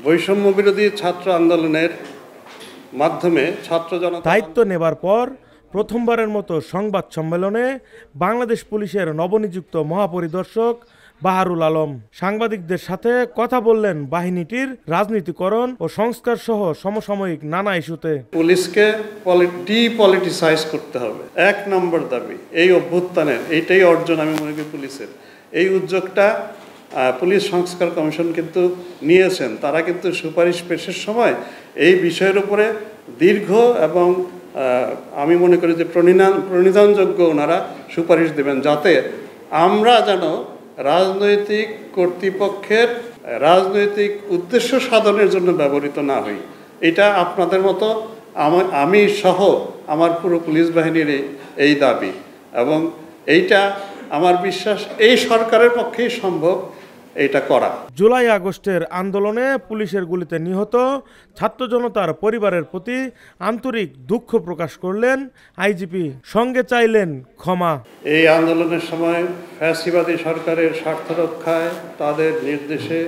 বৈষম্য বিরোধী ছাত্র আন্দোলনের মাধ্যমে ছাত্র জনতা দায়িত্ব নেবার পর প্রথমবারের মতো সংবাদ সম্মেলনে বাংলাদেশ পুলিশের নবনিযুক্ত মহাপরিদর্শক বাহারুল আলম সাংবাদিকদের সাথে কথা বললেন বাহিনীটির রাজনীতিকরণ ও সংস্কার সহ সমসাময়িক নানা ইস্যুতে। পুলিশকে ডিপলিটিসাইজ করতে হবে, এক নম্বর দাবি। এই অভ্যুত্থানের এইটাই অর্জন আমি মনে করি পুলিশের। এই উদ্যোগটা পুলিশ সংস্কার কমিশন কিন্তু নিয়েছেন। তারা কিন্তু সুপারিশ পেশের সময় এই বিষয়ের উপরে দীর্ঘ এবং আমি মনে করি যে প্রণিধানযোগ্য ওনারা সুপারিশ দেবেন, যাতে আমরা যেন রাজনৈতিক কর্তৃপক্ষের রাজনৈতিক উদ্দেশ্য সাধনের জন্য ব্যবহৃত না হই। এটা আপনাদের মতো আমি সহ আমার পুরো পুলিশ বাহিনীর এই দাবি, এবং এইটা আমার বিশ্বাস এই সরকারের পক্ষেই সম্ভব এটা করা। জুলাই আগস্টের আন্দোলনে পুলিশের গুলিতে নিহত ছাত্র জনতার পরিবারের প্রতি আন্তরিক দুঃখ প্রকাশ করলেন আইজিপি, সঙ্গে চাইলেন ক্ষমা। এই আন্দোলনের সময় ফ্যাসিবাদী সরকারের স্বার্থ রক্ষায় তাদের নির্দেশে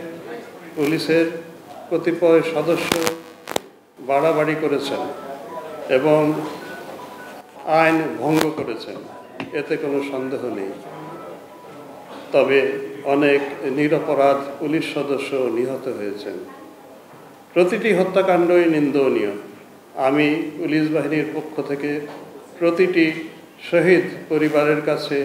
পুলিশের কতিপয় সদস্য বাড়াবাড়ি করেছেন এবং আইন ভঙ্গ করেছেন, এতে কোনো সন্দেহ নেই। তবে অনেক নিরপরাধ পুলিশ সদস্য নিহত হয়েছেন। প্রতিটি হত্যাকাণ্ডই নিন্দনীয়। আমি পুলিশ বাহিনীর পক্ষ থেকে প্রতিটি শহীদ পরিবারের কাছে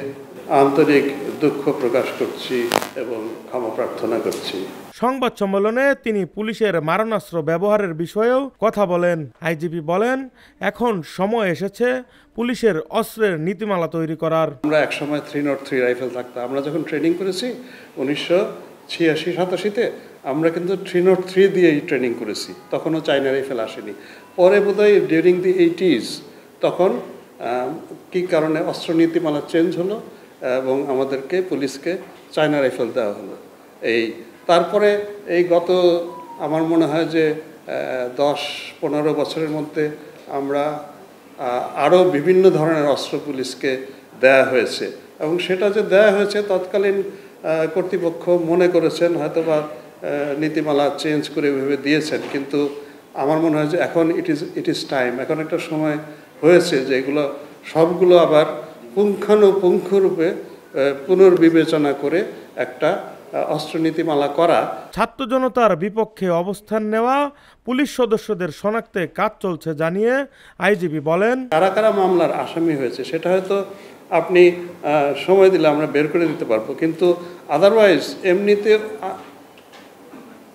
আন্তরিক দুঃখ প্রকাশ করছি এবং ক্ষমা প্রার্থনা করছি। সংবাদ সম্মেলনে তিনি পুলিশের মারণাস্ত্র ব্যবহারের বিষয়েও কথা বলেন। আইজিপি বলেন, এখন সময় এসেছে পুলিশের অস্ত্রের নীতিমালা তৈরি করার। আমরা একসময় 303 রাইফেল থাকতাম। আমরা যখন ট্রেনিং করেছি 1986-87-তে আমরা কিন্তু 303 দিয়েই ট্রেনিং করেছি, তখনও চায়না রাইফেল আসেনি। পরে বোধহয় ডিউরিং দি 80s তখন কী কারণে অস্ত্র নীতিমালা চেঞ্জ হলো এবং আমাদেরকে পুলিশকে চায়না রাইফেল দেওয়া হলো। তারপরে এই গত আমার মনে হয় যে 10-15 বছরের মধ্যে আমরা আরও বিভিন্ন ধরনের অস্ত্র পুলিশকে দেয়া হয়েছে, এবং সেটা যে দেয়া হয়েছে তৎকালীন কর্তৃপক্ষ মনে করেছেন হয়তোবা নীতিমালা চেঞ্জ করে ভেবে দিয়েছেন, কিন্তু আমার মনে হয় যে এখন ইট ইজ টাইম, এখন একটা সময় হয়েছে যে এগুলো সবগুলো আবার পুঙ্খানুপুঙ্খরূপে পুনর্বিবেচনা করে একটা অস্ত্র নীতিমালা করা। ছাত্র জনতার বিপক্ষে অবস্থান নেওয়া পুলিশ সদস্যদের শনাক্তে কাজ চলছে জানিয়ে আইজিপি বলেন, কারা কারা মামলার আসামি হয়েছে সেটা হয়তো আপনি সময় দিলে আমরা বের করে দিতে পারবো, কিন্তু আদারওয়াইজ এমনিতে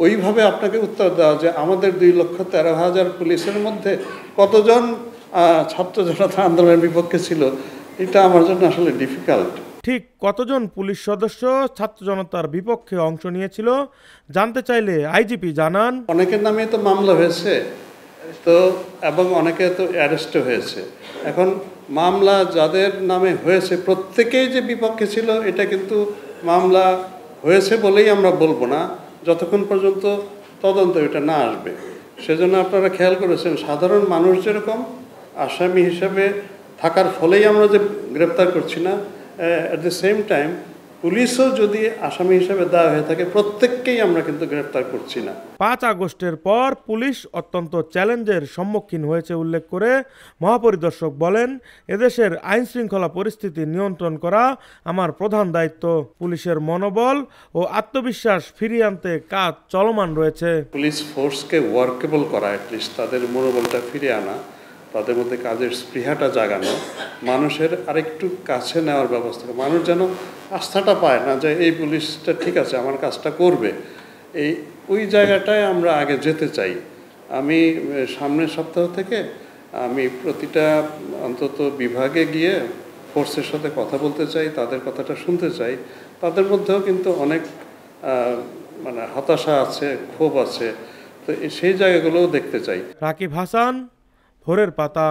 ওইভাবে আপনাকে উত্তর দেওয়া যে আমাদের 2,13,000 পুলিশের মধ্যে কতজন ছাত্র জনতা আন্দোলনের বিপক্ষে ছিল, এটা আমার জন্য আসলে ডিফিকাল্ট। ঠিক কতজন পুলিশ সদস্য ছাত্র জনতার বিপক্ষে অংশ নিয়েছিল জানতে চাইলে আইজিপি জানান, অনেকের নামে তো মামলা হয়েছে তো, এবং অনেকে তো অ্যারেস্টও হয়েছে। এখন মামলা যাদের নামে হয়েছে প্রত্যেকেই যে বিপক্ষে ছিল এটা কিন্তু মামলা হয়েছে বলেই আমরা বলবো না যতক্ষণ পর্যন্ত তদন্ত এটা না আসবে। সেজন্য আপনারা খেয়াল করেছেন সাধারণ মানুষ যেরকম আসামি হিসেবে থাকার ফলেই আমরা যে গ্রেপ্তার করছি না, অ্যাট দ্য সেম টাইম পুলিশও যদি আসামি হিসেবে দেওয়া হয়ে থাকে প্রত্যেককেই আমরা কিন্তু গ্রেপ্তার করছি না। 5 আগস্টের পর পুলিশ অত্যন্ত চ্যালেঞ্জের সম্মুখীন হয়েছে উল্লেখ করে মহাপরিদর্শক বলেন, এদেশের আইন শৃঙ্খলা পরিস্থিতি নিয়ন্ত্রণ করা আমার প্রধান দায়িত্ব। পুলিশের মনোবল ও আত্মবিশ্বাস ফিরিয়ে আনতে কাজ চলমান রয়েছে। পুলিশ ফোর্সকে ওয়ার্কেবল করা, অ্যাটলিস্ট তাদের মনোবলটা ফিরে আনা, তাদের মধ্যে কাজের স্পৃহাটা জাগানো, মানুষের আরেকটু কাছে নেওয়ার ব্যবস্থা, মানুষ যেন আস্থাটা পায় না যে এই পুলিশটা ঠিক আছে আমার কাজটা করবে, ওই জায়গাটায় আমরা আগে যেতে চাই। আমি সামনের সপ্তাহ থেকে আমি প্রতিটা অন্তত বিভাগে গিয়ে ফোর্সের সাথে কথা বলতে চাই, তাদের কথাটা শুনতে চাই। তাদের মধ্যেও কিন্তু অনেক হতাশা আছে, ক্ষোভ আছে, তো সেই জায়গাগুলোও দেখতে চাই। রাকিব হাসান, ভোরের পাতা।